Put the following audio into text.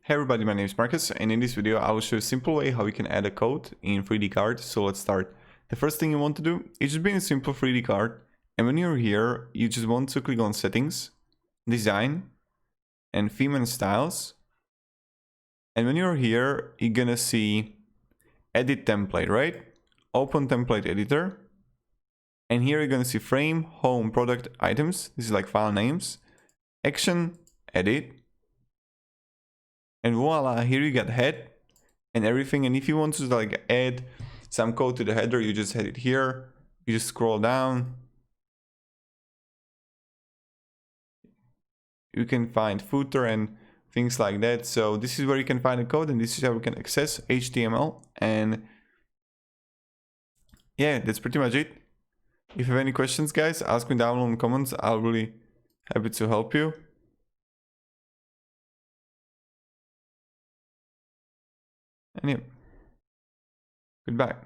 Hey everybody, my name is Marcus, and in this video I will show you a simple way how you can add a code in 3dcart. So let's start. The first thing you want to do is just bring a simple 3dcart, and when you're here, you just want to click on Settings, Design, and Theme and Styles. And when you're here, you're gonna see Edit Template, right? Open Template Editor. And here you're gonna see Frame, Home, Product, Items. This is like file names. Action, Edit. And voila, here you got head and everything. And if you want to like add some code to the header, you just head it here. You just scroll down. You can find footer and things like that. So this is where you can find the code, and this is how we can access HTML. And yeah, that's pretty much it. If you have any questions, guys, ask me down in the comments. I'll really happy to help you. And yeah, goodbye.